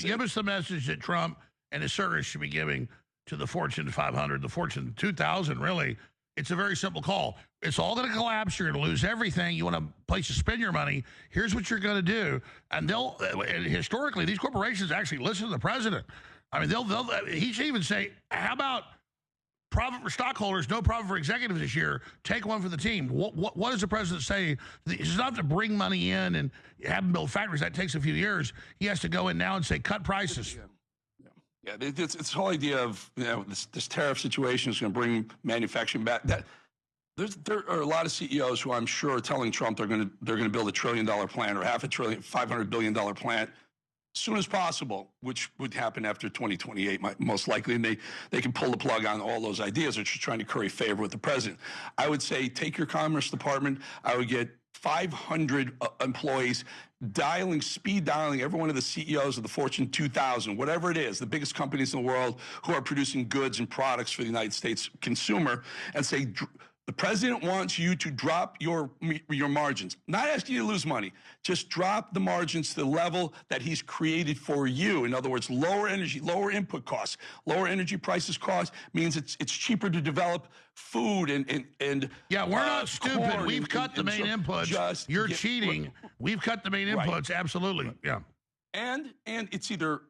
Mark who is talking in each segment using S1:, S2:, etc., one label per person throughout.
S1: give us the message that Trump and his circus should be giving to the Fortune 500, the Fortune 2000, really. It's a very simple call. It's all going to collapse. You're going to lose everything. You want a place to spend your money. Here's what you're going to do. And and historically, these corporations actually listen to the president. I mean, he should even say, how about profit for stockholders, no profit for executives this year. Take one for the team. What does the president say? He's not to bring money in and have them build factories. That takes a few years. He has to go in now and say, cut prices.
S2: Yeah, it's this whole idea of this tariff situation is going to bring manufacturing back. There are a lot of CEOs who I'm sure are telling Trump they're going to build $1 trillion plant or $500 billion plant as soon as possible, which would happen after 2028 most likely, and they can pull the plug on all those ideas. They're just trying to curry favor with the president. I would say take your Commerce Department. I would get 500 employees speed dialing every one of the CEOs of the Fortune 2000, whatever it is, the biggest companies in the world who are producing goods and products for the United States consumer, and say, the president wants you to drop your margins. Not asking you to lose money, just drop the margins to the level that he's created for you. In other words, lower energy, lower input costs, lower energy prices cost means it's cheaper to develop food and
S1: yeah, we're not stupid. We've cut the main inputs. You're cheating. We've cut the main inputs. Absolutely. Yeah.
S2: And it's either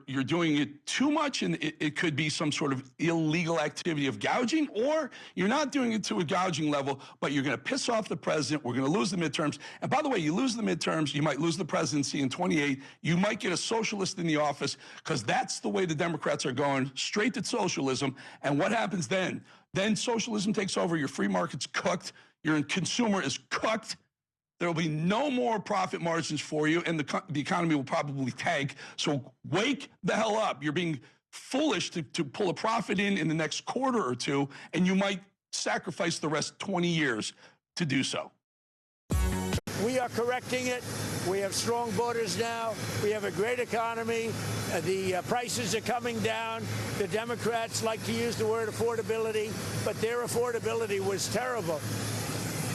S2: you're doing it too much and it could be some sort of illegal activity of gouging, or you're not doing it to a gouging level, but you're going to piss off the president. We're going to lose the midterms. And by the way, you lose the midterms, you might lose the presidency in 28. You might get a socialist in the office, because that's the way the Democrats are going, straight to socialism. And what happens then? Then socialism takes over. Your free market's cooked. Your consumer is cooked. There will be no more profit margins for you, and the economy will probably tank. So wake the hell up. You're being foolish to pull a profit in the next quarter or two, and you might sacrifice the rest 20 years to do so.
S3: We are correcting it. We have strong borders now. We have a great economy. The prices are coming down. The Democrats like to use the word affordability, but their affordability was terrible.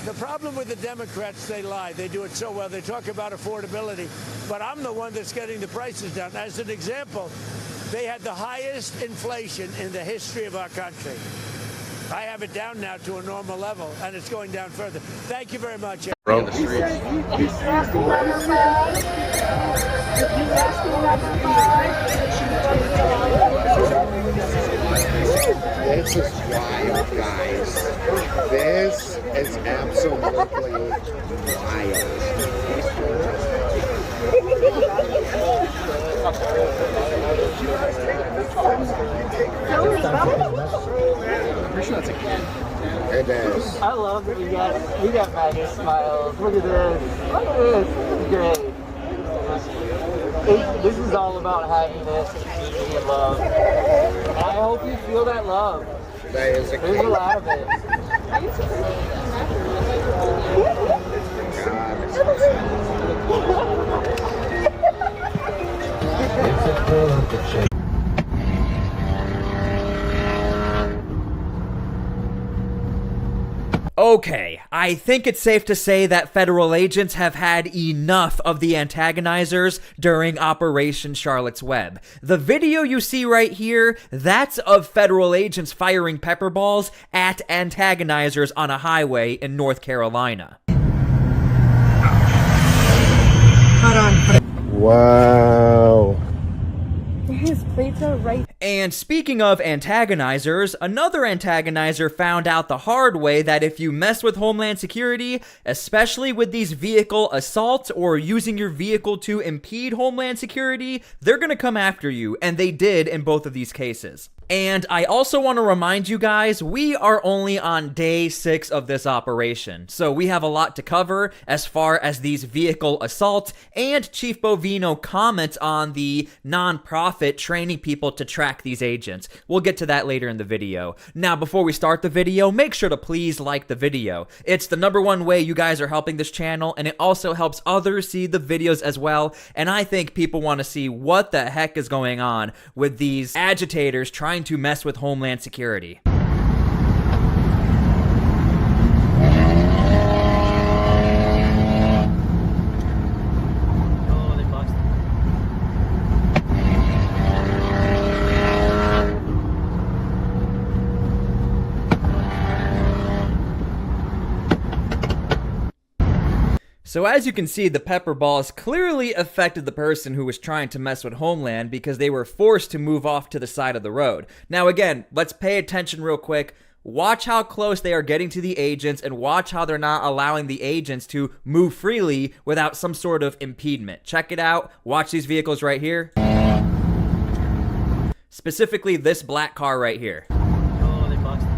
S3: The problem with the Democrats, they lie. They do it so well. They talk about affordability, but I'm the one that's getting the prices down. As an example, they had the highest inflation in the history of our country. I have it down now to a normal level, and it's going down further. Thank you very much.
S4: In the streets.
S5: This is wild, guys. This is absolutely wild.
S4: Pretty sure that's a kid.
S5: It is.
S6: I love that we got MAGA smiles. Look at this. Look at this. This is great. This is all about happiness and love. And I hope you feel that love.
S5: That is a
S6: There's a lot of it.
S5: God.
S7: Okay, I think it's safe to say that federal agents have had enough of the antagonizers during Operation Charlotte's Web. The video you see right here, that's of federal agents firing pepper balls at antagonizers on a highway in North Carolina.
S5: Wow.
S8: His plates are right.
S7: And speaking of antagonizers, another antagonizer found out the hard way that if you mess with Homeland Security, especially with these vehicle assaults or using your vehicle to impede Homeland Security, they're gonna come after you, and they did in both of these cases. And I also want to remind you guys, we are only on day 6 of this operation, so we have a lot to cover as far as these vehicle assaults, and Chief Bovino comments on the non-profit training people to track these agents. We'll get to that later in the video. Now, before we start the video, make sure to please like the video. It's the #1 way you guys are helping this channel, and it also helps others see the videos as well, and I think people want to see what the heck is going on with these agitators trying to mess with Homeland Security. So as you can see, the pepper balls clearly affected the person who was trying to mess with Homeland because they were forced to move off to the side of the road. Now again, let's pay attention real quick. Watch how close they are getting to the agents and watch how they're not allowing the agents to move freely without some sort of impediment. Check it out. Watch these vehicles right here. Specifically this black car right here.
S6: Oh, they busted.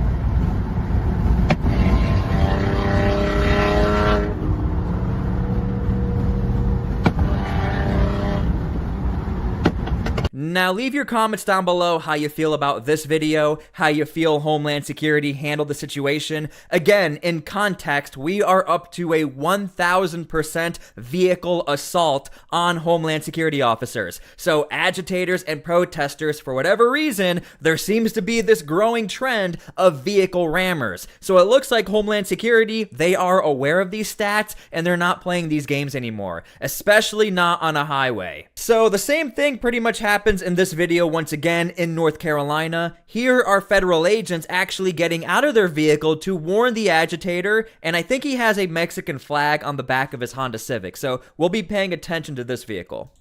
S7: Now leave your comments down below how you feel about this video, how you feel Homeland Security handled the situation. Again, in context, we are up to a 1000% vehicle assault on Homeland Security officers. So agitators and protesters, for whatever reason, there seems to be this growing trend of vehicle rammers. So it looks like Homeland Security, they are aware of these stats and they're not playing these games anymore, especially not on a highway. So the same thing pretty much happens in this video once again in North Carolina. Here are federal agents actually getting out of their vehicle to warn the agitator, and I think he has a Mexican flag on the back of his Honda Civic, so we'll be paying attention to this vehicle.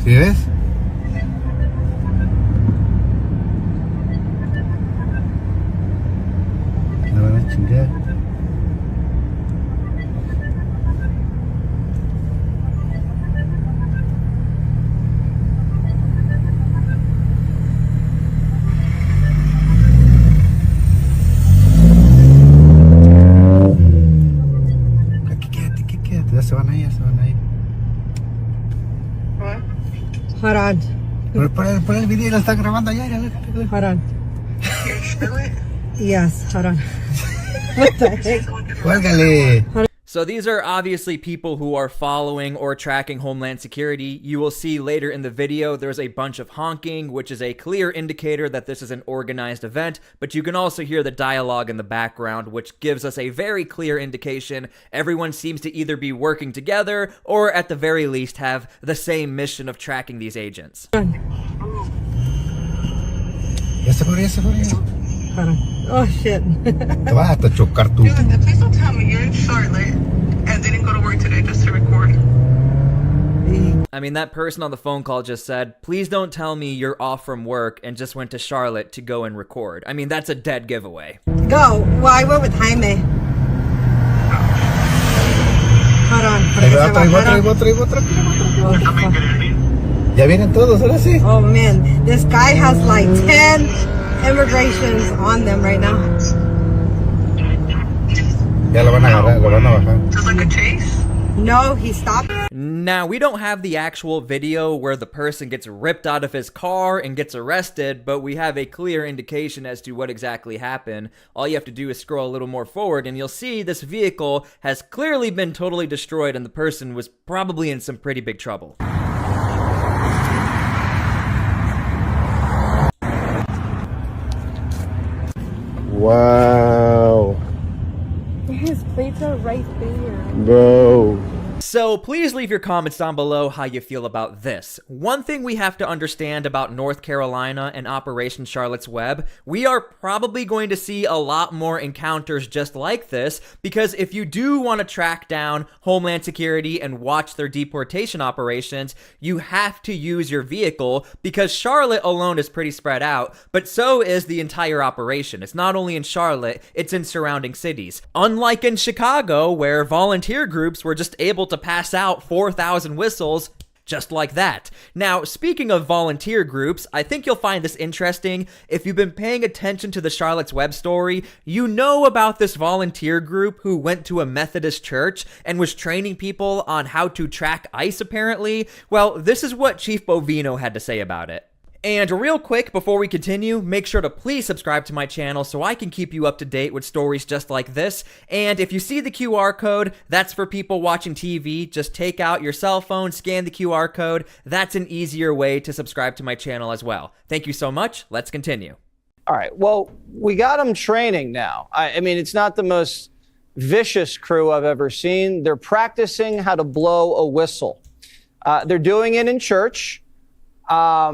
S5: ¿Sí ves? La van a chingar. Ya se van ahí, ya se van ahí.
S8: Hold on.
S5: Por el video, la están grabando allá.
S8: Hold on. Yes, hold on. What the heck?
S5: Cuélgale.
S7: So these are obviously people who are following or tracking Homeland Security. You will see later in the video there's a bunch of honking, which is a clear indicator that this is an organized event, but you can also hear the dialogue in the background, which gives us a very clear indication everyone seems to either be working together or at the very least have the same mission of tracking these agents.
S5: Ya se fue, ya se fue.
S8: Hold on. Oh shit.
S5: Te vas hasta chocar tú.
S9: Please don't tell me you're in Charlotte and didn't go to work today just to record.
S7: I mean, that person on the phone call just said, please don't tell me you're off from work and just went to Charlotte to go and record. I mean, that's a dead giveaway.
S8: Go. Well, I went with Jaime. Hold on.
S5: Ahí va otra. Ya vienen todos, ahora sí.
S8: Oh man, this guy has like 10 immigrations on them right now.
S5: Ya lo van a agarrar, lo van a bajar.
S9: Just like a chase?
S8: No, he stopped.
S7: Now, we don't have the actual video where the person gets ripped out of his car and gets arrested, but we have a clear indication as to what exactly happened. All you have to do is scroll a little more forward and you'll see this vehicle has clearly been totally destroyed and the person was probably in some pretty big trouble.
S5: Wow.
S8: His plates are right there.
S5: Bro.
S7: So please leave your comments down below how you feel about this. One thing we have to understand about North Carolina and Operation Charlotte's Web, we are probably going to see a lot more encounters just like this, because if you do want to track down Homeland Security and watch their deportation operations, you have to use your vehicle, because Charlotte alone is pretty spread out, but so is the entire operation. It's not only in Charlotte, it's in surrounding cities. Unlike in Chicago, where volunteer groups were just able to pass out 4,000 whistles just like that. Now, speaking of volunteer groups, I think you'll find this interesting. If you've been paying attention to the Charlotte's Web story, you know about this volunteer group who went to a Methodist church and was training people on how to track ICE, apparently. Well, this is what Chief Bovino had to say about it. And real quick, before we continue, make sure to please subscribe to my channel so I can keep you up to date with stories just like this. And if you see the QR code, that's for people watching TV. Just take out your cell phone, scan the QR code. That's an easier way to subscribe to my channel as well. Thank you so much. Let's continue.
S10: All right. Well, we got them training now. I mean, it's not the most vicious crew I've ever seen. They're practicing how to blow a whistle. They're doing it in church. How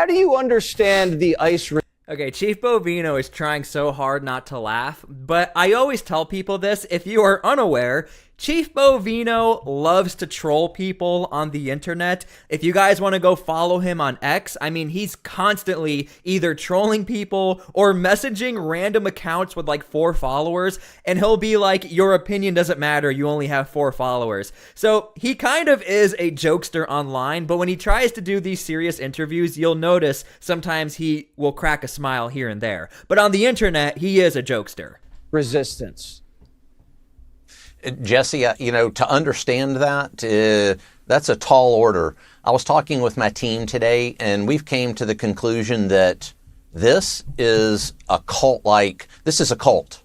S10: do you understand the ICE?
S7: Okay, Chief Bovino is trying so hard not to laugh, but I always tell people this, if you are unaware, Chief Bovino loves to troll people on the internet. If you guys want to go follow him on X, I mean, he's constantly either trolling people or messaging random accounts with like 4 followers, and he'll be like, your opinion doesn't matter, you only have 4 followers. So he kind of is a jokester online, but when he tries to do these serious interviews, you'll notice sometimes he will crack a smile here and there. But on the internet, he is a jokester.
S10: Resistance.
S11: Jesse, you know, to understand that, that's a tall order. I was talking with my team today, and we've came to the conclusion that this is a cult. This is a cult.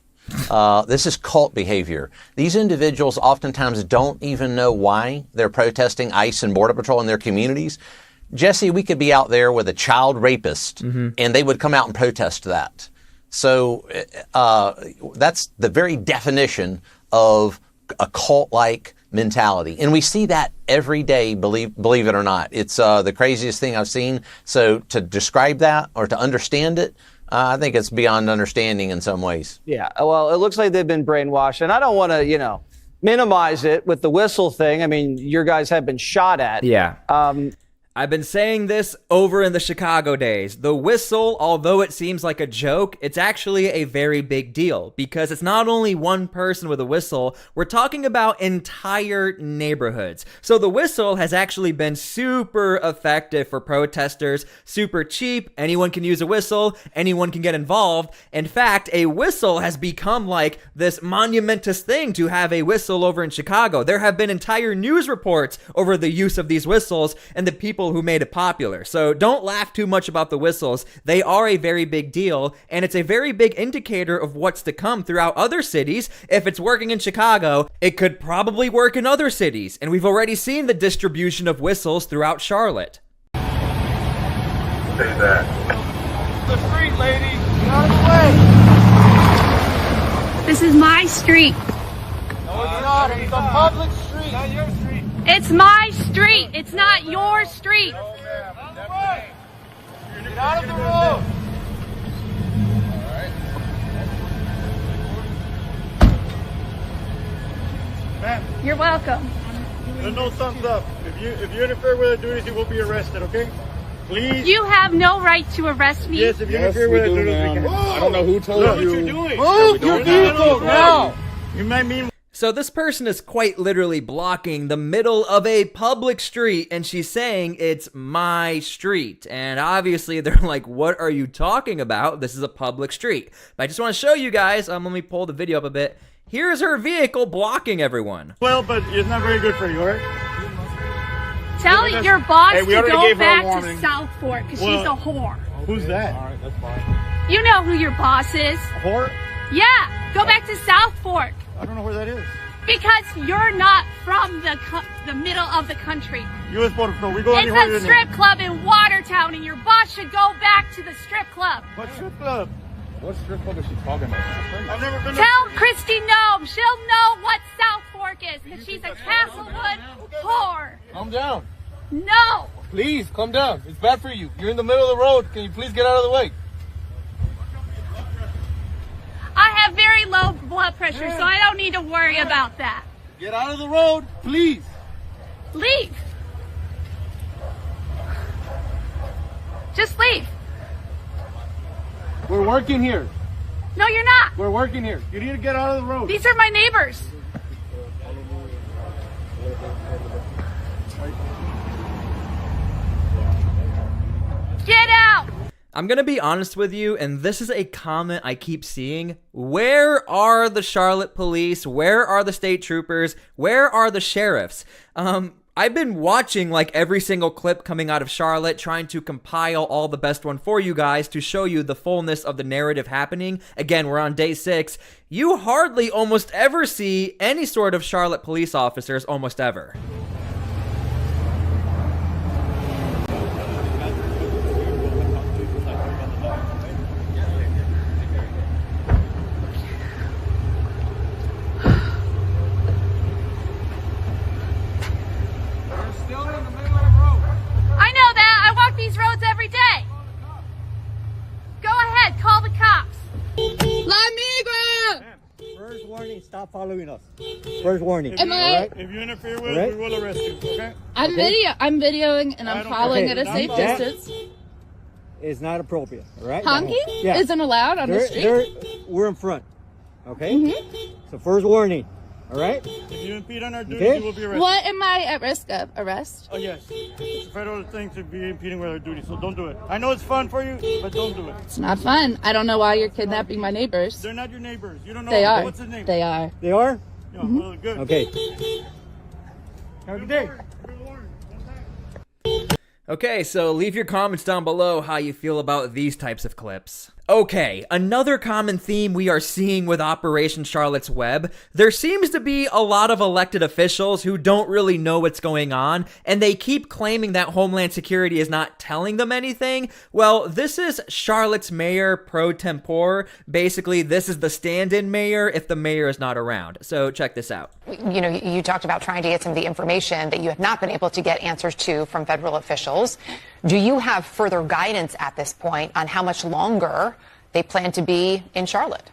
S11: This is cult behavior. These individuals oftentimes don't even know why they're protesting ICE and Border Patrol in their communities. Jesse, we could be out there with a child rapist, and they would come out and protest that. So that's the very definition of a cult-like mentality. And we see that every day, believe it or not. It's the craziest thing I've seen. So to describe that or to understand it, I think it's beyond understanding in some ways.
S10: Yeah, well, it looks like they've been brainwashed. And I don't want to, you know, minimize it with the whistle thing. I mean, your guys have been shot at.
S7: Yeah. I've been saying this over in the Chicago days. The whistle, although it seems like a joke, it's actually a very big deal because it's not only one person with a whistle, we're talking about entire neighborhoods. So the whistle has actually been super effective for protesters, super cheap, anyone can use a whistle, anyone can get involved. In fact, a whistle has become like this monumentous thing to have a whistle over in Chicago. There have been entire news reports over the use of these whistles and the people who made it popular. So don't laugh too much about the whistles. They are a very big deal, and it's a very big indicator of what's to come throughout other cities. If it's working in Chicago, it could probably work in other cities, and we've already seen the distribution of whistles throughout Charlotte.
S5: Say that.
S6: The street, lady! Get out of the way!
S12: This is my street.
S6: No, it's not. It's a public street. Not your street.
S12: It's my street. It's not your street.
S6: No, ma'am. Get out of the road.
S12: Ma'am. You're welcome.
S13: There's no thumbs up. If you interfere with our duties, you will be arrested, okay? Please.
S12: You have no right to arrest me.
S13: Yes, if you interfere with our duties, we can.
S5: I don't know who told
S13: Look
S5: you.
S13: what you're doing.
S6: Move your vehicle now.
S13: You might mean.
S7: So this person is quite literally blocking the middle of a public street, and she's saying it's my street. And obviously they're like, what are you talking about? This is a public street. But I just want to show you guys, let me pull the video up a bit. Here's her vehicle blocking everyone.
S13: Well, but it's not very good for you, alright?
S12: Tell your boss
S13: Hey, we
S12: to
S13: already
S12: go
S13: gave her a
S12: back to
S13: warning.
S12: South Fork because she's a whore.
S13: Who's that?
S5: Alright, that's fine.
S12: You know who your boss is.
S13: A whore?
S12: Yeah, go back to South Fork.
S13: I don't know where that is.
S12: Because you're not from the middle of the country.
S13: U.S. Border Patrol, we go
S12: It's
S13: anywhere
S12: a strip club in Watertown, and your boss should go back to the strip club.
S13: What strip club?
S5: What strip club is she talking about?
S13: I've never been
S12: Tell Christy Noem. She'll know what South Fork is, because she's a Castlewood whore.
S6: Calm down.
S12: No.
S6: Please, calm down. It's bad for you. You're in the middle of the road. Can you please get out of the way?
S12: I have very low blood pressure, so I don't need to worry about that.
S6: Get out of the road, please.
S12: Leave. Just leave.
S6: We're working here.
S12: No, you're not.
S6: We're working here.
S13: You need to get out of the road.
S12: These are my neighbors. Get out.
S7: I'm gonna be honest with you, and this is a comment I keep seeing. Where are the Charlotte police? Where are the state troopers? Where are the sheriffs? I've been watching like every single clip coming out of Charlotte, trying to compile all the best one for you guys to show you the fullness of the narrative happening. Again, we're on day 6. You hardly almost ever see any sort of Charlotte police officers, almost ever.
S12: I know that. I walk these roads every day. Go ahead.
S13: not following us. First warning.
S12: Am I?
S13: Right? If you interfere with us, we will arrest you. Okay?
S12: I'm videoing and I'm following at a safe distance.
S13: It's not appropriate. All right?
S12: Honking isn't allowed on the street.
S13: We're in front. Okay? So first warning. All right? If you impede on our duty, you will be arrested.
S12: What am I at risk of? Arrest?
S13: Oh, yes. It's a federal thing to be impeding with our duty, so don't do it. I know it's fun for you, but don't do it.
S12: It's not fun. I don't know why you're kidnapping my neighbors.
S13: They're not your neighbors. You don't know.
S12: They are.
S13: What's his name?
S12: They are.
S13: They are? Yeah, well, good. Okay. Have a good day.
S7: Okay, so leave your comments down below how you feel about these types of clips. Okay, another common theme we are seeing with Operation Charlotte's Web, there seems to be a lot of elected officials who don't really know what's going on, and they keep claiming that Homeland Security is not telling them anything. Well, this is Charlotte's mayor pro tempore. Basically, this is the stand-in mayor if the mayor is not around. So check this out.
S14: You know, you talked about trying to get some of the information that you have not been able to get answers to from federal officials. Do you have further guidance at this point on how much longer they plan to be in Charlotte?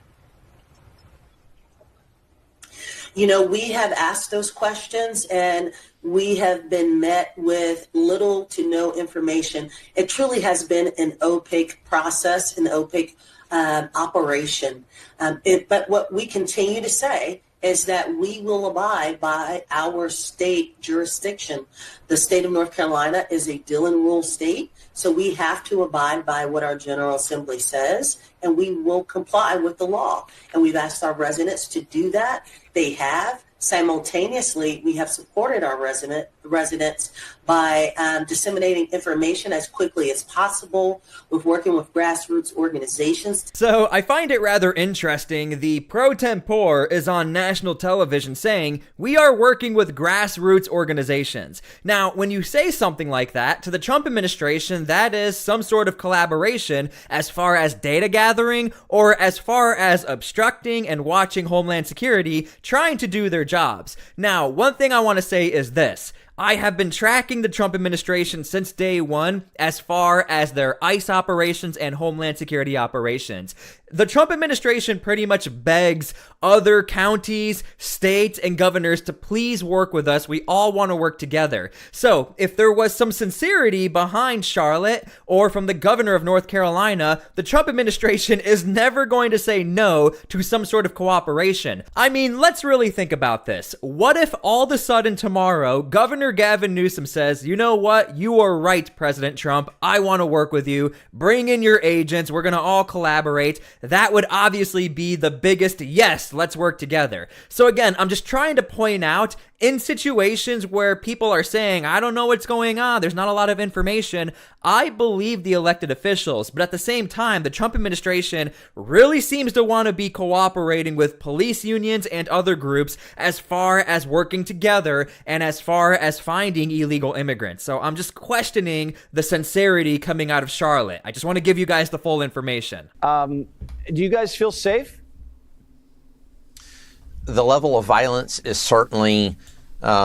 S15: You know, we have asked those questions and we have been met with little to no information. It truly has been an opaque process, an opaque operation. But what we continue to say is that we will abide by our state jurisdiction. The state of North Carolina is a Dillon Rule state, so we have to abide by what our General Assembly says, and we will comply with the law. And we've asked our residents to do that. They have. Simultaneously, we have supported our residents by disseminating information as quickly as possible. We're working with grassroots organizations.
S7: So I find it rather interesting. The pro tempore is on national television saying, we are working with grassroots organizations. Now, when you say something like that to the Trump administration, that is some sort of collaboration as far as data gathering or as far as obstructing and watching Homeland Security trying to do their jobs. Now, one thing I want to say is this. I have been tracking the Trump administration since day one as far as their ICE operations and Homeland Security operations. The Trump administration pretty much begs other counties, states, and governors to please work with us. We all want to work together. So if there was some sincerity behind Charlotte or from the governor of North Carolina, the Trump administration is never going to say no to some sort of cooperation. I mean, let's really think about this. What if all of a sudden tomorrow, Governor Gavin Newsom says, you know what? You are right, President Trump. I want to work with you. Bring in your agents. We're going to all collaborate. That would obviously be the biggest yes, let's work together. So again, I'm just trying to point out in situations where people are saying, I don't know what's going on, there's not a lot of information, I believe the elected officials, but at the same time, the Trump administration really seems to want to be cooperating with police unions and other groups as far as working together and as far as finding illegal immigrants. So I'm just questioning the sincerity coming out of Charlotte. I just want to give you guys the full information.
S10: Do you guys feel safe?
S11: The level of violence is certainly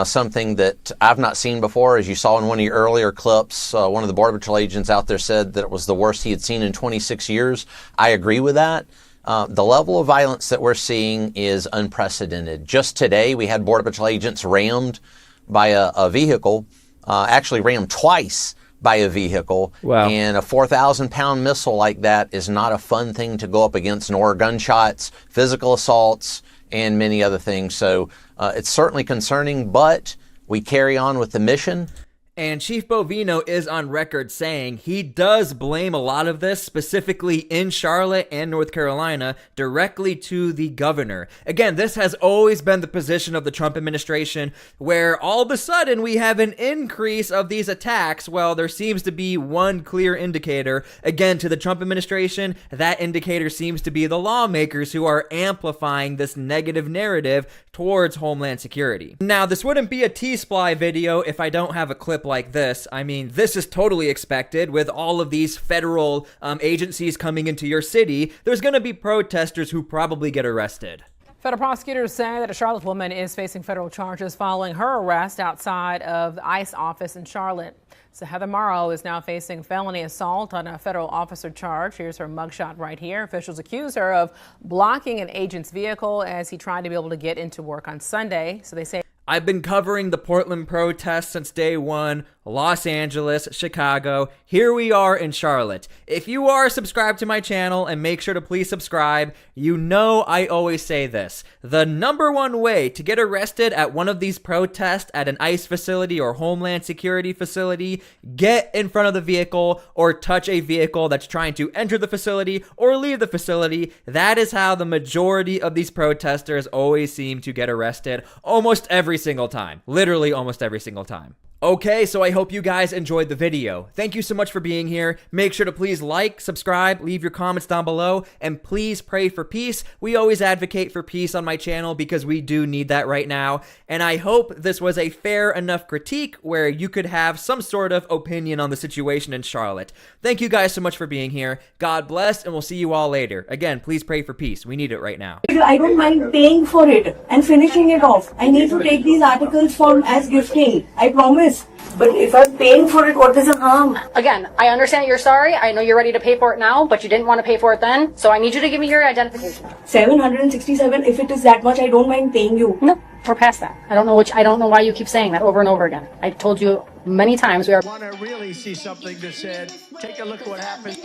S11: something that I've not seen before. As you saw in one of your earlier clips, one of the Border Patrol agents out there said that it was the worst he had seen in 26 years. I agree with that. The level of violence that we're seeing is unprecedented. Just today, we had Border Patrol agents rammed by a vehicle, actually rammed twice by a vehicle.
S7: Wow.
S11: And a 4,000-pound missile like that is not a fun thing to go up against, nor gunshots, physical assaults, and many other things. So it's certainly concerning, but we carry on with the mission.
S7: And Chief Bovino is on record saying he does blame a lot of this, specifically in Charlotte and North Carolina, directly to the governor. Again, this has always been the position of the Trump administration, where all of a sudden we have an increase of these attacks. Well, there seems to be one clear indicator. Again, to the Trump administration, that indicator seems to be the lawmakers who are amplifying this negative narrative towards Homeland Security. Now, this wouldn't be a T-Sply video if I don't have a clip like this. I mean, this is totally expected with all of these federal agencies coming into your city. There's going to be protesters who probably get arrested.
S16: Federal prosecutors say that a Charlotte woman is facing federal charges following her arrest outside of the ICE office in Charlotte. So Heather Morrow is now facing felony assault on a federal officer charge. Here's her mugshot right here. Officials accuse her of blocking an agent's vehicle as he tried to be able to get into work on Sunday. So they say,
S7: I've been covering the Portland protests since day one. Los Angeles, Chicago. Here we are in Charlotte. If you are subscribed to my channel, and make sure to please subscribe, you know I always say this. The #1 way to get arrested at one of these protests at an ICE facility or Homeland Security facility, get in front of the vehicle or touch a vehicle that's trying to enter the facility or leave the facility. That is how the majority of these protesters always seem to get arrested almost every single time. Literally almost every single time. Okay, so I hope you guys enjoyed the video. Thank you so much for being here. Make sure to please like, subscribe, leave your comments down below, and please pray for peace. We always advocate for peace on my channel because we do need that right now. And I hope this was a fair enough critique where you could have some sort of opinion on the situation in Charlotte. Thank you guys so much for being here. God bless, and we'll see you all later. Again, please pray for peace. We need it right now.
S8: I don't mind paying for it and finishing it off. I need to take these articles as gifting. I promise. But if I'm paying for it, what is the harm?
S17: Again, I understand you're sorry. I know you're ready to pay for it now, but you didn't want to pay for it then. So I need you to give me your identification.
S8: 767. If it is that much, I don't mind paying you.
S17: No, we're past that. I don't know why you keep saying that over and over again. I told you many times we are.
S3: Want to really see something that said, take a look at what happened.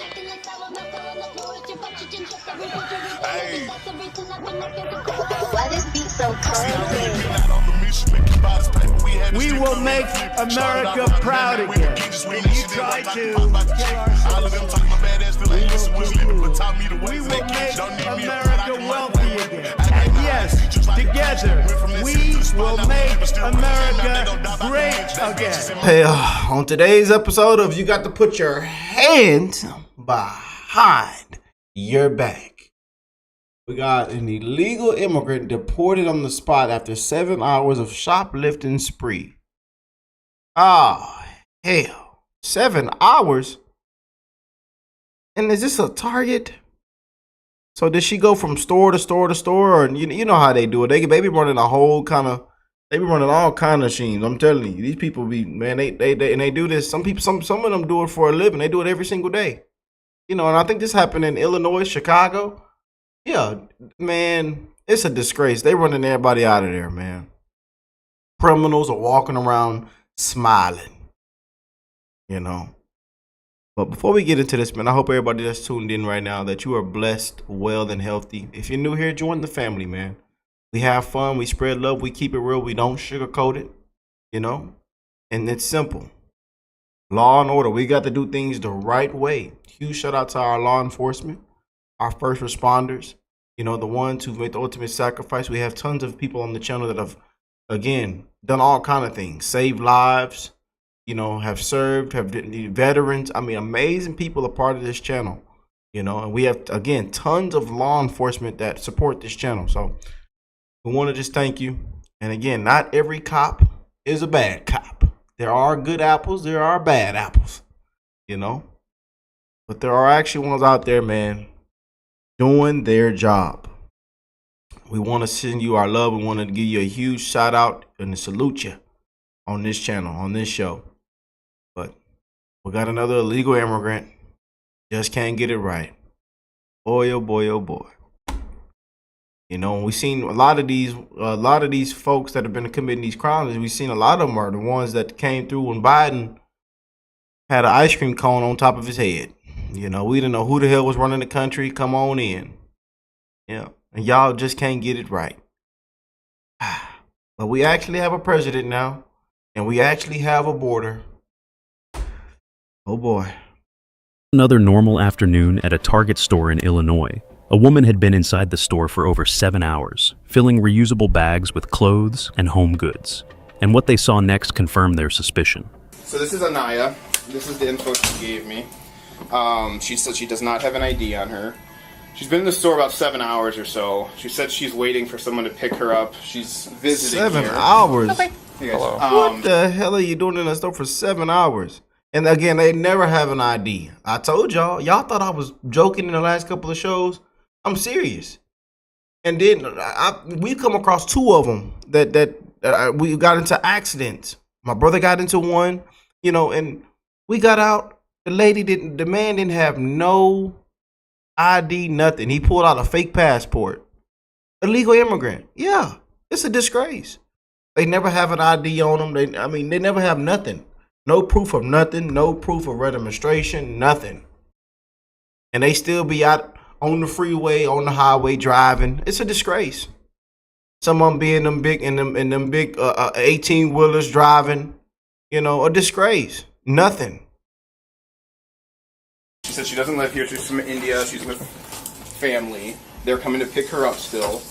S18: Hey. Why this beat so crazy?
S3: We will make America proud again. And you try to kill we will make America wealthy again. And yes, together, we will make America great again.
S19: Hey, on today's episode of You Got to Put Your Hands Behind Your Back, we got an illegal immigrant deported on the spot after 7 hours of shoplifting spree. Oh, hell. 7 hours? And is this a Target? So did she go from store to store to store? Or you know how they do it. They be running a whole kind of, they be running all kind of schemes. I'm telling you, these people be, man, they do this. Some people, some of them do it for a living. They do it every single day. You know, and I think this happened in Illinois, Chicago. Yeah, man, it's a disgrace. They running everybody out of there, man. Criminals are walking around smiling, you know. But before we get into this, man, I hope everybody that's tuned in right now that you are blessed, well, and healthy. If you're new here, join the family, man. We have fun. We spread love. We keep it real. We don't sugarcoat it, you know. And it's simple. Law and order. We got to do things the right way. Huge shout out to our law enforcement, our first responders, you know, the ones who've made the ultimate sacrifice. We have tons of people on the channel that have, again, done all kind of things, saved lives, you know, have served, have been veterans. I mean, amazing people are part of this channel, you know, and we have, again, tons of law enforcement that support this channel. So we want to just thank you. And again, not every cop is a bad cop. There are good apples. There are bad apples, you know, but there are actually ones out there, man, doing their job. We want to send you our love. We want to give you a huge shout out and to salute you on this channel, on this show. But we got another illegal immigrant. Just can't get it right. Boy, oh boy, oh boy. You know, we've seen a lot of these folks that have been committing these crimes. We've seen a lot of them are the ones that came through when Biden had an ice cream cone on top of his head. You know, we didn't know who the hell was running the country. Come on in. Yeah. And y'all just can't get it right. But we actually have a president now. And we actually have a border. Oh boy.
S20: Another normal afternoon at a Target store in Illinois. A woman had been inside the store for over 7 hours, filling reusable bags with clothes and home goods. And what they saw next confirmed their suspicion.
S5: So this is Anaya. This is the info she gave me. She said she does not have an ID on her. She's been in the store about 7 hours or so. She said she's waiting for someone to pick her up. She's visiting
S19: 7
S5: here.
S19: hours?
S5: Okay.
S19: Hello. What the hell are you doing in the store for 7 hours? And again, they never have an ID. I told y'all. Y'all thought I was joking in the last couple of shows. I'm serious. And then we come across two of them that we got into accidents. My brother got into one, you know, and we got out. The man didn't have no ID, nothing. He pulled out a fake passport. Illegal immigrant. Yeah, it's a disgrace. They never have an ID on them. They never have nothing. No proof of nothing. No proof of registration. Nothing. And they still be out on the freeway, on the highway driving. It's a disgrace. Some of them be in them big 18-wheelers driving. You know, a disgrace. Nothing.
S5: She said she doesn't live here. She's from India. She's with family. They're coming to pick her up still.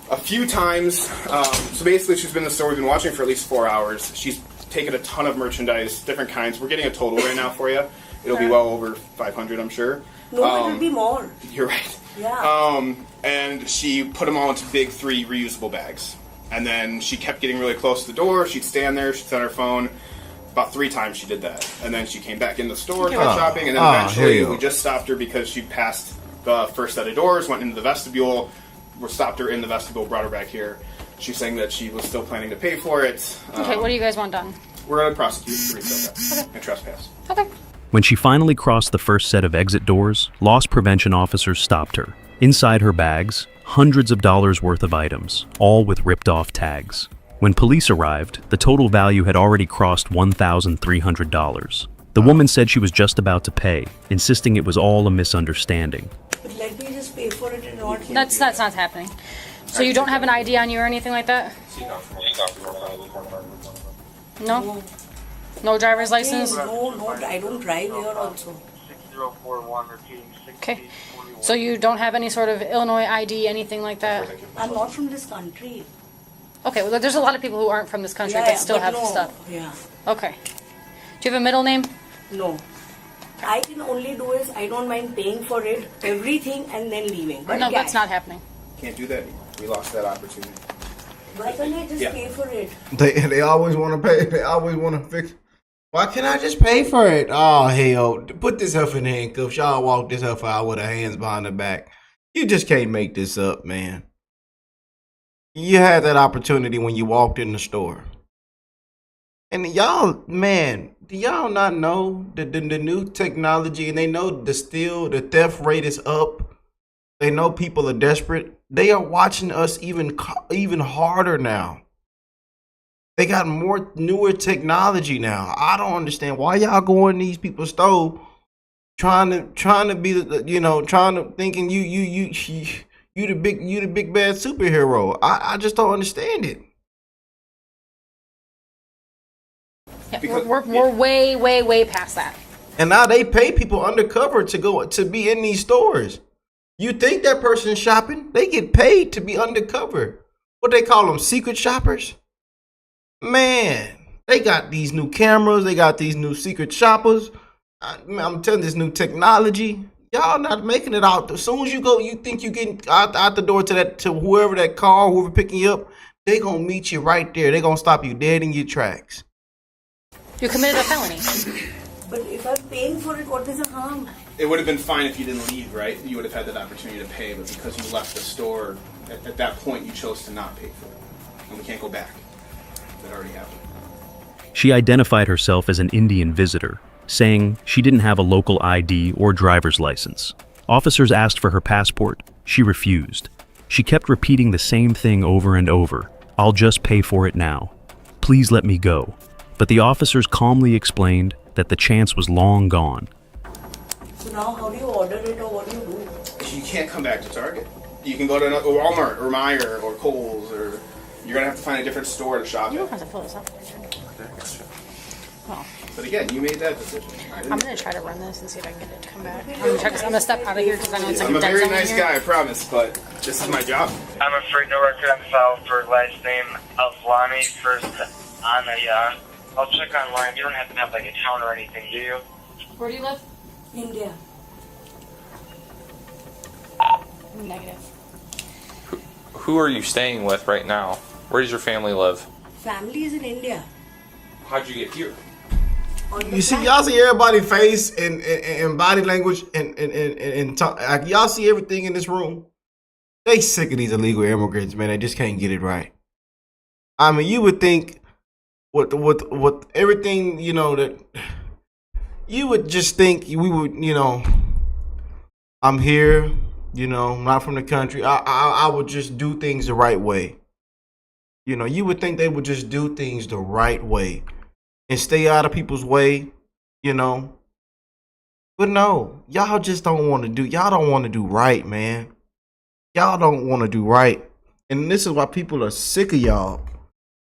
S5: A few times, so basically she's been in the store, we've been watching for at least 4 hours. She's taken a ton of merchandise, different kinds. We're getting a total right now for you. It'll be well over 500, I'm sure.
S8: No, it'll be more.
S5: You're right.
S8: Yeah.
S5: And she put them all into big 3 reusable bags. And then she kept getting really close to the door. She'd stand there, she'd set her phone. About 3 times she did that. And then she came back in the store, kept shopping, and then eventually we just stopped her because she passed the first set of doors, went into the vestibule. We stopped her in the vestibule, brought her back here. She's saying that she was still planning to pay for it.
S17: Okay, what do you guys want done?
S5: We're going to prosecute for resale theft and trespass.
S17: Okay.
S20: When she finally crossed the first set of exit doors, loss prevention officers stopped her. Inside her bags, hundreds of dollars worth of items, all with ripped-off tags. When police arrived, the total value had already crossed $1,300. The woman said she was just about to pay, insisting it was all a misunderstanding.
S8: But let me just pay for it and not...
S17: That's not happening. So you don't have an ID on you or anything like that? No? No driver's license?
S8: No, I don't drive here also.
S17: Okay. So you don't have any sort of Illinois ID, anything like that?
S8: I'm not from this country.
S17: Okay, well, there's a lot of people who aren't from this country but still have stuff.
S8: Yeah.
S17: Okay. Do you have a middle name?
S8: No. I can only do is I don't mind paying for it, everything, and then leaving. But
S17: no, that's not happening.
S5: Can't do that. We lost that opportunity.
S8: Why can't I just pay for it?
S19: They always want to pay. They always want to fix. Why can't I just pay for it? Oh, hell. Put this heifer in handcuffs. Y'all walk this heifer out with her hands behind her back. You just can't make this up, man. You had that opportunity when you walked in the store. And y'all, man, do y'all not know the new technology, and they know the theft rate is up. They know people are desperate. They are watching us even harder now. They got more newer technology now. I don't understand why y'all go in these people's store trying to be thinking you the big bad superhero. I just don't understand it.
S17: Yeah, we're way past that.
S19: And now they pay people undercover to be in these stores. You think that person's shopping? They get paid to be undercover. What they call them, secret shoppers? Man, they got these new cameras. They got these new secret shoppers. I'm telling you, this new technology. Y'all not making it out. As soon as you go, you think you getting out the door to whoever picking you up, they gonna meet you right there. They gonna stop you dead in your tracks.
S17: You committed a felony.
S8: But if I'm paying for it, what is the harm?
S5: It would have been fine if you didn't leave, right? You would have had that opportunity to pay, but because you left the store, at that point you chose to not pay for it. And we can't go back. That already happened.
S20: She identified herself as an Indian visitor, saying she didn't have a local ID or driver's license. Officers asked for her passport. She refused. She kept repeating the same thing over and over. "I'll just pay for it now. Please let me go." But the officers calmly explained that the chance was long gone.
S8: So now how do you order it or what do you do?
S5: You can't come back to Target. You can go to Walmart or Meijer or Kohl's, or you're going to have to find a different store to shop
S17: You don't
S5: at.
S17: have to pull this up. Oh.
S5: But again, you made that decision.
S17: I'm going to try to run this and see if I can get it to come back. I'm going to step out of here because I know it's like
S5: I'm a
S17: dead
S5: very
S17: zone
S5: nice
S17: here.
S5: guy, I promise, but this is my job.
S21: I'm afraid no record on file for last name Alflani. First on a, I'll check online. You don't have to have like a town or anything, do you?
S17: Where do you live?
S8: India.
S17: Negative.
S22: Who are you staying with right now? Where does your family live?
S8: Family is in India.
S5: How'd you get here?
S19: You see, y'all see everybody's face and body language and talk. Y'all see everything in this room. They sick of these illegal immigrants, man. They just can't get it right. I mean, you would think with everything, you know, that you would just think we would, you know, I'm here, you know, not from the country. I would just do things the right way. You know, you would think they would just do things the right way and stay out of people's way, you know. But no, y'all just don't want to do, y'all don't want to do right, man. Y'all don't want to do right. And this is why people are sick of y'all.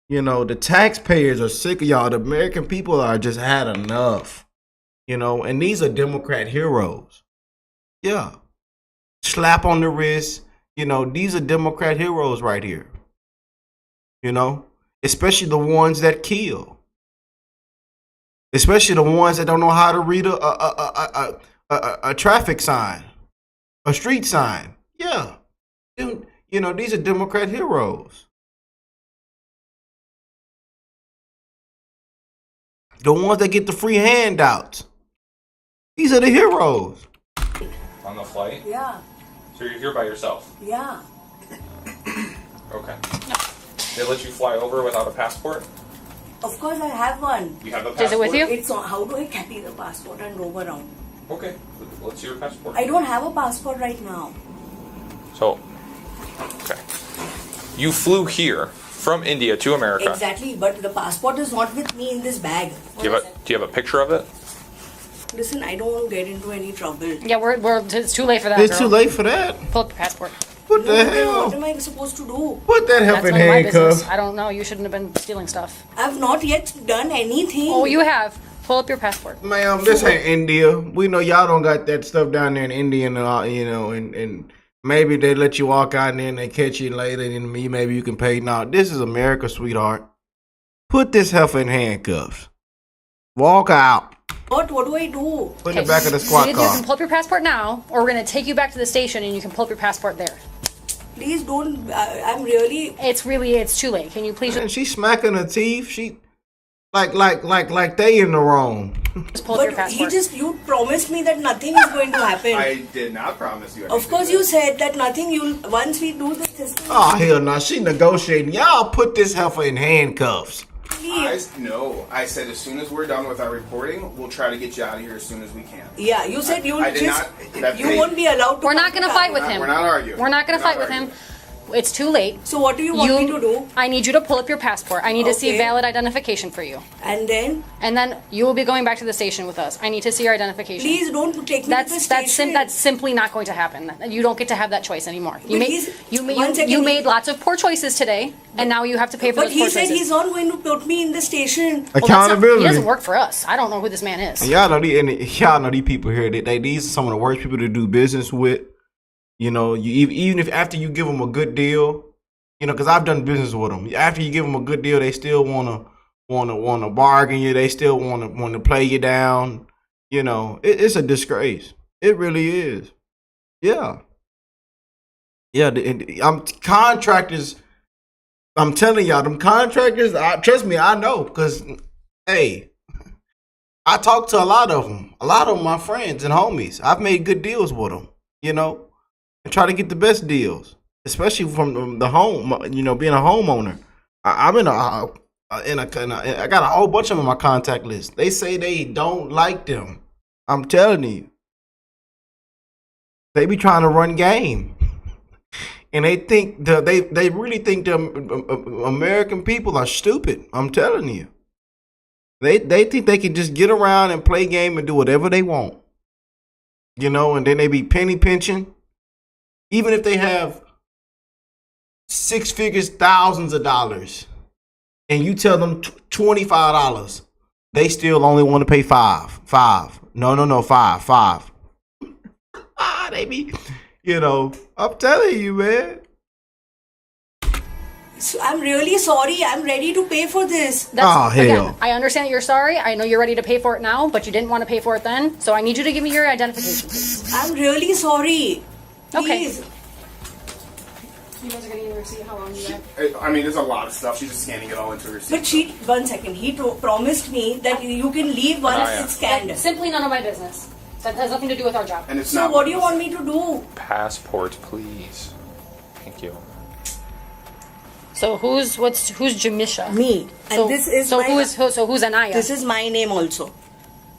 S19: You know, the taxpayers are sick of y'all. The American people are just had enough. You know, and these are Democrat heroes. Yeah. Slap on the wrist. You know, these are Democrat heroes right here. You know, especially the ones that kill. Especially the ones that don't know how to read a traffic sign, a street sign. Yeah. You know, these are Democrat heroes. The ones that get the free handouts. These are the heroes.
S22: On the flight?
S8: Yeah.
S22: So you're here by yourself?
S8: Yeah.
S22: Okay. They let you fly over without a passport?
S8: Of course, I have one.
S22: You have a passport?
S8: Is it with you? It's on. How do I carry the passport and roam around?
S22: Okay. Let's see your passport.
S8: I don't have a passport right now.
S22: So, okay. You flew here from India to America.
S8: Exactly, but the passport is not with me in this bag.
S22: Do you have a picture of it?
S8: Listen, I don't want to get into any trouble.
S17: Yeah, it's too late for that.
S19: It's too late for that.
S17: Pull up your passport.
S19: What the hell?
S8: What am I supposed to do?
S19: Put that help in handcuffs.
S17: I don't know. You shouldn't have been stealing stuff.
S8: I've not yet done anything.
S17: Oh, you have. Pull up your passport.
S19: Ma'am, this ain't India. We know y'all don't got that stuff down there in India, and you know, and maybe they let you walk out and then they catch you later, and maybe you can pay. No, this is America, sweetheart. Put this heifer in handcuffs. Walk out.
S8: What do I do?
S19: Put in the back of the squad
S17: You
S19: car.
S17: can pull up your passport now, or we're going to take you back to the station and you can pull up your passport there.
S8: Please don't. I'm really.
S17: It's too late. Can you please?
S19: And she's smacking her teeth. She like they in the wrong.
S17: Just pull up your passport.
S8: You promised me that nothing is going to happen.
S5: I did not promise you anything.
S8: Of course, you said that nothing. Once we do this system.
S19: Oh hell no! She negotiating. Y'all put this heifer in handcuffs.
S5: No, I said as soon as we're done with our reporting, we'll try to get you out of here as soon as we can.
S8: Yeah, you said you
S5: you
S8: won't be allowed to.
S17: We're not going to fight with him.
S5: We're not arguing.
S17: We're not going to fight with him. It's too late.
S8: So what do you want me to do?
S17: I need you to pull up your passport. I need to see valid identification for you.
S8: And then?
S17: And then you will be going back to the station with us. I need to see your identification.
S8: Please don't take me to the station.
S17: That's simply not going to happen. You don't get to have that choice anymore. You
S8: But
S17: made lots of poor choices today, and now you have to pay for those poor choices.
S8: But he said he's not going to put me in the station.
S19: Accountability.
S17: He doesn't work for us. I don't know who this man is.
S19: And y'all know these people here. These are some of the worst people to do business with. You know, even if after you give them a good deal. You know, because I've done business with them. After you give them a good deal, they still wanna bargain you. They still want to play you down. You know, it's a disgrace. It really is. Yeah. Contractors. I'm telling y'all, them contractors. Trust me, I know. Because, hey, I talk to a lot of them. A lot of them, my friends and homies. I've made good deals with them. You know, and try to get the best deals. Especially from the home, you know, being a homeowner. I got a whole bunch of them on my contact list. They say they don't like them. I'm telling you. They be trying to run game. And they think they really think the American people are stupid. I'm telling you. They think they can just get around and play game and do whatever they want. You know, and then they be penny pinching. Even if they have 6 figures, thousands of dollars, and you tell them $25, they still only want to pay five. No, five. They be, you know, I'm telling you, man.
S8: So I'm really sorry. I'm ready to pay for this.
S17: Hell. Again, I understand that you're sorry. I know you're ready to pay for it now, but you didn't want to pay for it then. So I need you to give me your identification, please.
S8: I'm really sorry. Please.
S17: Okay. You guys are going to see how long you have.
S5: I mean, there's a lot of stuff. She's just scanning it all into her receipt.
S8: But 1 second. He promised me that you can leave once it's scanned.
S17: Simply none of my business. That has nothing to do with our job.
S5: And it's
S8: so what do you want me to do?
S22: Passport, please. Thank you.
S17: So who's Jamisha?
S8: Me. And
S17: So,
S8: this is
S17: so
S8: my,
S17: who's Anaya?
S8: This is my name also.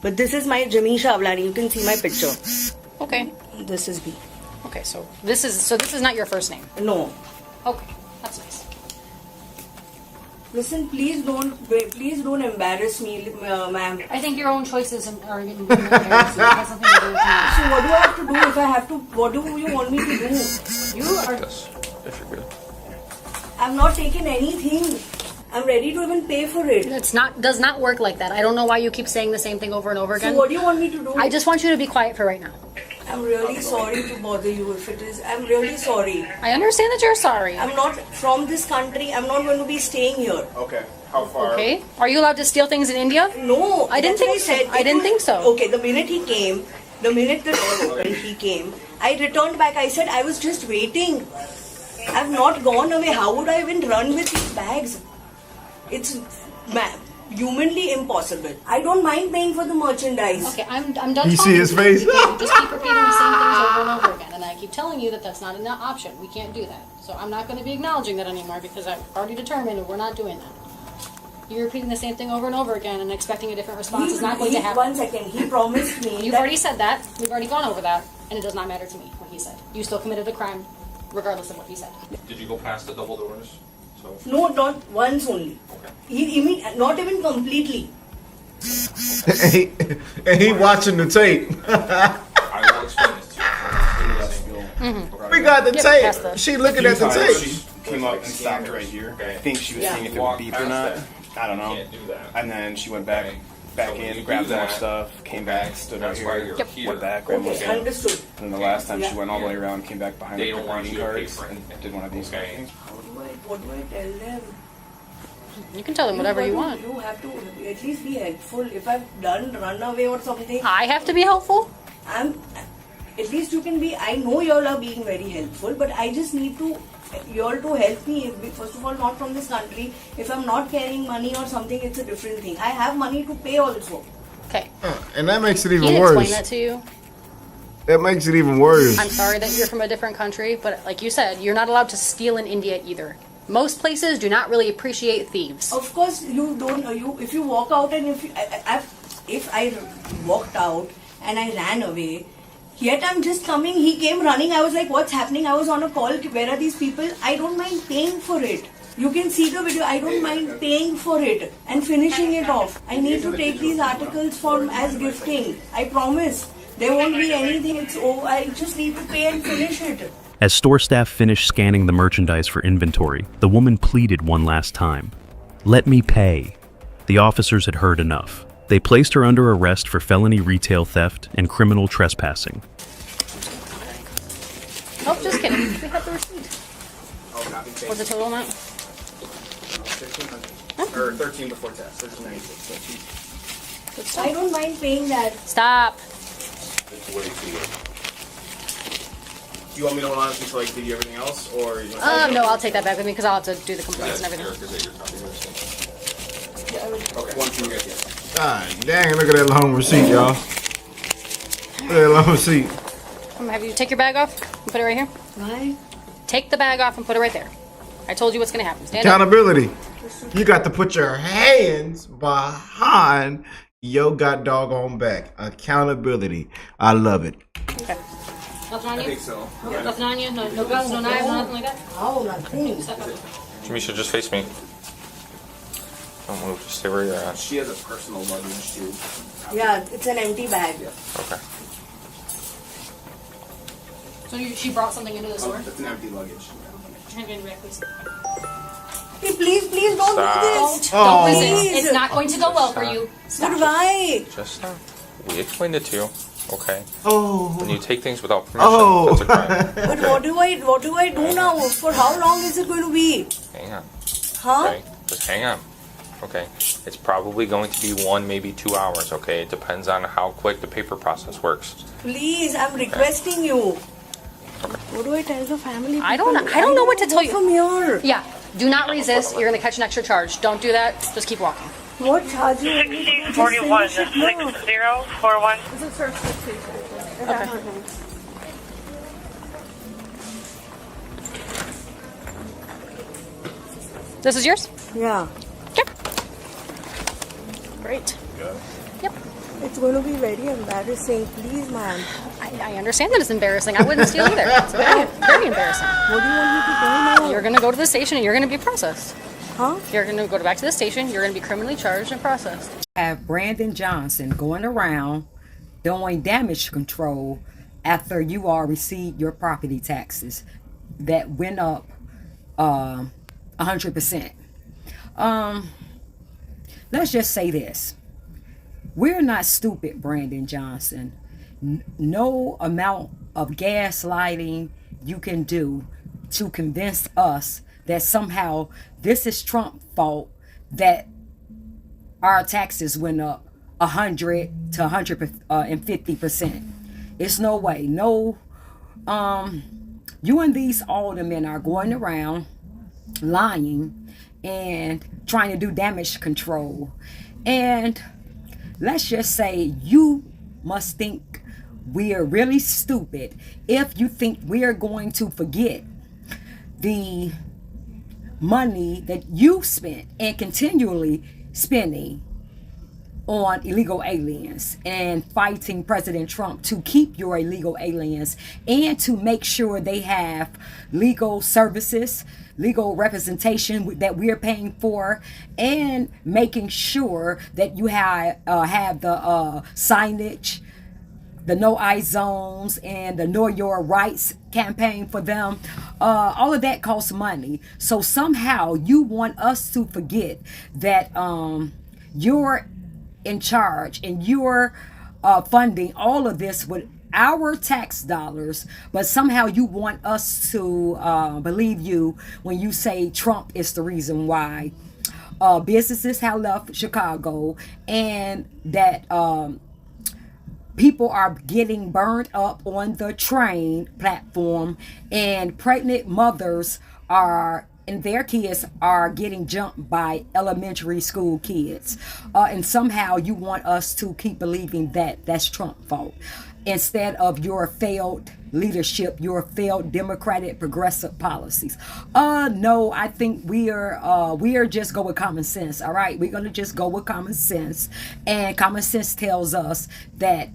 S8: But this is my Jamisha Avlani. You can see my picture.
S17: Okay.
S8: This is me.
S17: Okay, so this is not your first name.
S8: No.
S17: Okay, that's nice.
S8: Listen, please don't embarrass me, ma'am.
S17: I think your own choices are embarrassing. It has nothing to do with me.
S8: So what do I have to do if I have to? What do you want me to do? You are.
S22: If you're good.
S8: I'm not taking anything. I'm ready to even pay for it.
S17: Does not work like that. I don't know why you keep saying the same thing over and over again.
S8: So what do you want me to do?
S17: I just want you to be quiet for right now.
S8: I'm really sorry to bother you if it is. I'm really sorry.
S17: I understand that you're sorry.
S8: I'm not from this country. I'm not going to be staying here.
S5: Okay. How far?
S17: Okay. Are you allowed to steal things in India?
S8: No.
S17: I didn't think so. I didn't think so.
S8: Okay, the minute he came, the minute the door opened, he came. I returned back. I said, I was just waiting. I've not gone away. How would I even run with these bags? It's humanly impossible. I don't mind paying for the merchandise.
S17: Okay, I'm done.
S19: You see his face?
S17: Just keep repeating the same things over and over again, and I keep telling you that that's not an option. We can't do that. So I'm not going to be acknowledging that anymore because I've already determined that we're not doing that. You're repeating the same thing over and over again and expecting a different response is not going to happen.
S8: 1 second. He promised me.
S17: You've already said that. We've already gone over that, and it does not matter to me what he said. You still committed the crime, regardless of what he said.
S22: Did you go past the double doors? So.
S8: No, not once only. He not even completely.
S19: and he watching the tape.
S22: I will explain this to you.
S19: We got the tape. She looking at the tape.
S5: She came up and stopped right here. I think she was seeing if it would beep or not. I don't know. And then she went back in, grabbed more stuff, came back, stood right here, went back, grabbed more stuff.
S8: Understood.
S5: And then the last time she went all the way around, came back behind the greeting cards and did one of these things.
S8: What do I tell them?
S17: You can tell them whatever you want.
S8: You have to at least be helpful. If I've run away or something.
S17: I have to be helpful?
S8: At least you can be. I know you all are being very helpful, but I just need you all to help me. First of all, not from this country. If I'm not carrying money or something, it's a different thing. I have money to pay also.
S17: Okay.
S19: And that makes it even
S17: Can you
S19: worse.
S17: explain that to you?
S19: That makes it even worse.
S17: I'm sorry that you're from a different country, but like you said, you're not allowed to steal in India either. Most places do not really appreciate thieves.
S8: Of course, you don't. If you walk out and if I walked out and I ran away, yet I'm just coming. He came running. I was like, "What's happening?" I was on a call. Where are these people? I don't mind paying for it. You can see the video. I don't mind paying for it and finishing it off. I need to take these articles as gifting. I promise. There won't be anything. I just need to pay and finish it.
S20: As store staff finished scanning the merchandise for inventory, the woman pleaded one last time. "Let me pay." The officers had heard enough. They placed her under arrest for felony retail theft and criminal trespassing.
S17: Oh, just kidding. We have the receipt. What's the total amount?
S5: 1,300. Or 13 before tax. 1396.
S8: I don't mind paying that.
S17: Stop.
S5: It's way too late. Do you want me to hold on until I give you everything else, or you want
S17: No, I'll take that back with me because I'll have to do the complaints and everything.
S5: Okay. 1, 2, yeah.
S19: God dang, look at that long receipt, y'all. Look at that long receipt.
S17: I'm gonna have you take your bag off and put it right here.
S8: Why?
S17: Take the bag off and put it right there. I told you what's gonna happen. Stand up.
S19: Accountability. You got to put your hands behind your god doggone back. Accountability. I love it.
S17: Okay. Nothing on you?
S5: I think so.
S17: Nothing on you? No guns, no knives, no nothing like that?
S8: Oh, nothing.
S22: Jamisha, just face me. Don't move. Just stay where you're at.
S5: She has a personal luggage too.
S8: Yeah, it's an empty bag.
S22: Okay.
S17: So she brought something into the store?
S5: It's an empty luggage.
S17: Hand me back, please.
S8: Hey, please don't do this.
S17: Don't resist. It's not going to go well for you.
S8: But why?
S22: Just stop. We explained it to you. Okay.
S19: Oh.
S22: When you take things without permission, that's a crime.
S8: But what do I do now? For how long is it going to be?
S22: Hang on.
S8: Huh?
S22: Okay. Just hang on. Okay. It's probably going to be 1, maybe 2 hours. Okay. It depends on how quick the paper process works.
S8: Please, I'm requesting you. What do I tell the family?
S17: I don't know what to tell you.
S8: From here.
S17: Yeah. Do not resist. You're going to catch an extra charge. Don't do that. Just keep walking.
S8: What charge?
S9: 1641 6041.
S16: This is search
S17: Okay. This is yours?
S8: Yeah.
S17: Great.
S8: Yep. It's going to be very embarrassing. Please, ma'am.
S17: I understand that it's embarrassing. I wouldn't steal either. It's very, very embarrassing.
S8: What do you want me to do now?
S17: You're going to go to the station and you're going to be processed.
S8: Huh?
S17: You're going to go back to the station. You're going to be criminally charged and processed.
S1: Have Brandon Johnson going around doing damage control after you all received your property taxes that went up 100%. Let's just say this. We're not stupid, Brandon Johnson. No amount of gaslighting you can do to convince us that somehow this is Trump's fault that our taxes went up 100 to 150%. It's no way. No, you and these aldermen are going around lying and trying to do damage control. And let's just say you must think we're really stupid if you think we're going to forget the money that you spent and continually spending on illegal aliens and fighting President Trump to keep your illegal aliens and to make sure they have legal services, legal representation that we're paying for, and making sure that you have the signage, the no I zones, and the know your rights campaign for them. All of that costs money. So somehow you want us to forget that you're in charge and you're funding all of this with our tax dollars, but somehow you want us to believe you when you say Trump is the reason why businesses have left Chicago and that people are getting burned up on the train platform and pregnant mothers are and their kids are getting jumped by elementary school kids. And somehow you want us to keep believing that that's Trump's fault instead of your failed leadership, your failed democratic progressive policies. No, I think we are just go with common sense. All right, we're going to just go with common sense. And common sense tells us that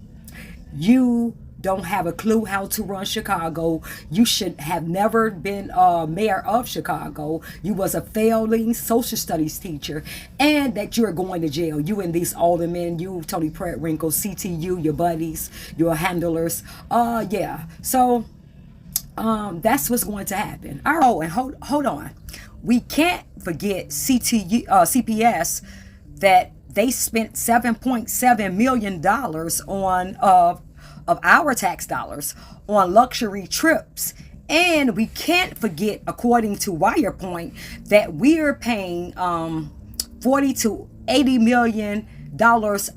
S1: you don't have a clue how to run Chicago. You should have never been mayor of Chicago. You was a failing social studies teacher, and that you're going to jail. You and these aldermen, you, Tony Pratt-Winkle, CTU, your buddies, your handlers. Yeah. So that's what's going to happen. All right. Oh, and hold on. We can't forget CPS that they spent $7.7 million on of our tax dollars on luxury trips. And we can't forget, according to Wirepoint, that we're paying $40 to $80 million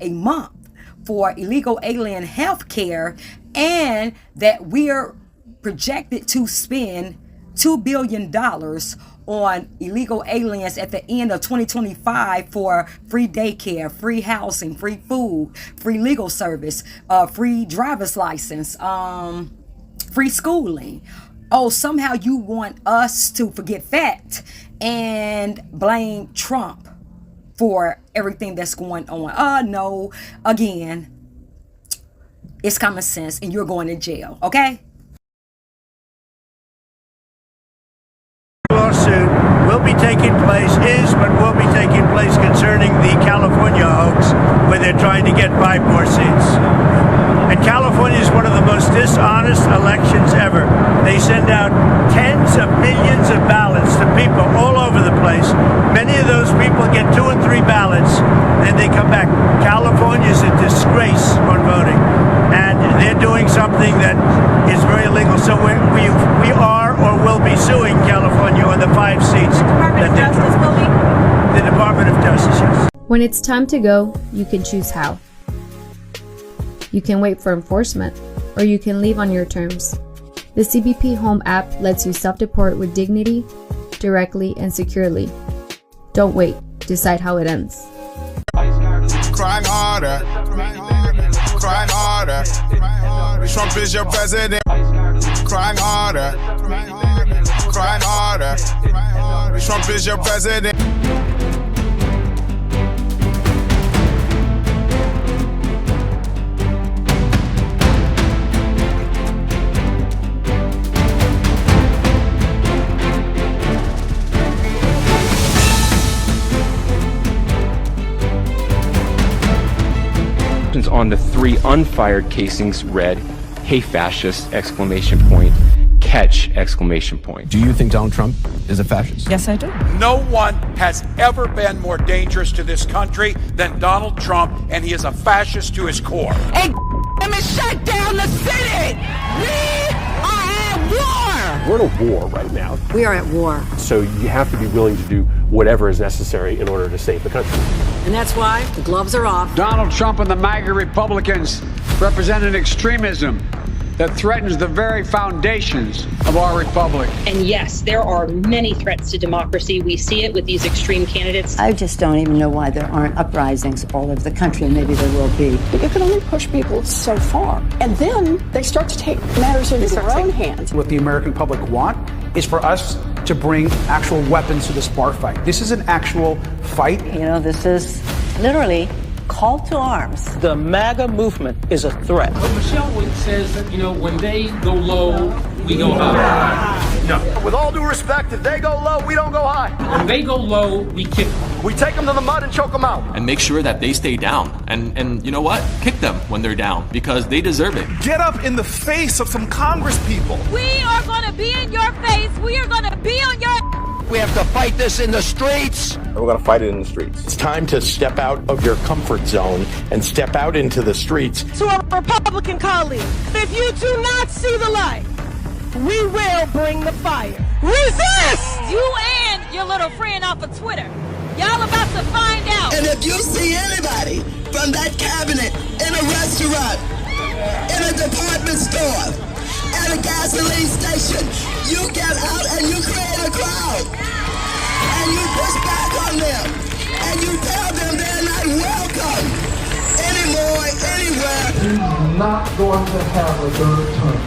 S1: a month for illegal alien health care, and that we're projected to spend $2 billion on illegal aliens at the end of 2025 for free daycare, free housing, free food, free legal service, free driver's license, free schooling. Oh, somehow you want us to forget that and blame Trump for everything that's going on. No, again, it's common sense and you're going to jail, okay?
S3: Lawsuit will be taking place, will be taking place concerning the California hoax where they're trying to get 5 more seats. And California is one of the most dishonest elections ever. They send out tens of millions of ballots to people all over the place. Many of those people get 2 and 3 ballots, then they come back. California is a disgrace on voting. And they're doing something that is very illegal. So we are or will be suing California on the 5 seats that they're trying. The Department of Justice, yes.
S2: When it's time to go, you can choose how. You can wait for enforcement, or you can leave on your terms. The CBP Home app lets you self-deport with dignity, directly, and securely. Don't wait. Decide how it ends.
S23: Crying harder. Crying harder. Trump is your president. Crying harder. Crying harder. Trump is your president.
S4: On the 3 unfired casings read, "Hey fascist!" exclamation point, catch exclamation point.
S6: Do you think Donald Trump is a fascist?
S12: Yes, I do.
S24: No one has ever been more dangerous to this country than Donald Trump, and he is a fascist to his core.
S12: And shut down the city! We are at war!
S25: We're in a war right now.
S12: We are at war.
S25: So you have to be willing to do whatever is necessary in order to save the country.
S12: And that's why the gloves are off.
S26: Donald Trump and the MAGA Republicans represent an extremism that threatens the very foundations of our republic.
S27: And yes, there are many threats to democracy. We see it with these extreme candidates.
S28: I just don't even know why there aren't uprisings all over the country, and maybe there will be.
S29: But you can only push people so far. And then they start to take matters into their own hands.
S30: What the American public want is for us to bring actual weapons to this bar fight. This is an actual fight.
S28: You know, this is literally call to arms.
S31: The MAGA movement is a threat.
S32: But Michelle says that, when they go low, we go high.
S33: No. With all due respect, if they go low, we don't go high.
S32: When they go low, we kick them.
S33: We take them to the mud and choke them out.
S34: And make sure that they stay down. And you know what? Kick them when they're down, because they deserve it.
S23: Get up in the face of some Congress people.
S27: We are going to be in your face. We are going to be on your...
S33: We have to fight this in the streets.
S25: We're going to fight it in the streets.
S35: It's time to step out of your comfort zone and step out into the streets.
S27: To our Republican colleagues, if you do not see the light, we will bring the fire. Resist! You and your little friend off of Twitter. Y'all about to find out.
S18: And if you see anybody from that cabinet in a restaurant, in a department store, at a gasoline station, you get out and you create a crowd. And you push back on them. And you tell them they're not welcome anymore, anywhere.
S36: He's not going to have a third term.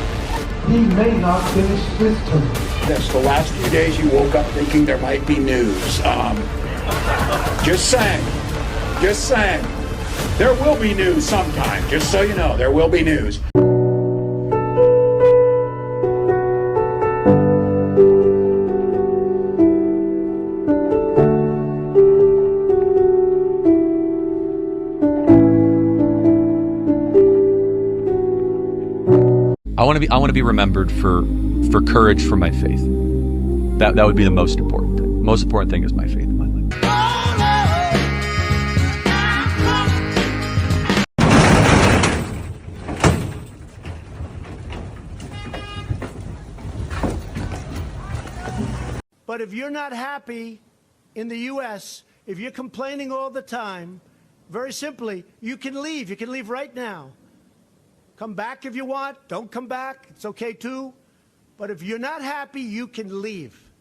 S36: He may not finish this term.
S37: Yes, the last few days you woke up thinking there might be news. Just saying. Just saying. There will be news sometime. Just so you know, there will be news.
S38: I want to be remembered for courage for my faith. That would be the most important thing. Most important thing is my faith in my life.
S3: But if you're not happy in the U.S., if you're complaining all the time, very simply, you can leave. You can leave right now. Come back if you want. Don't come back. It's okay too. But if you're not happy, you can leave.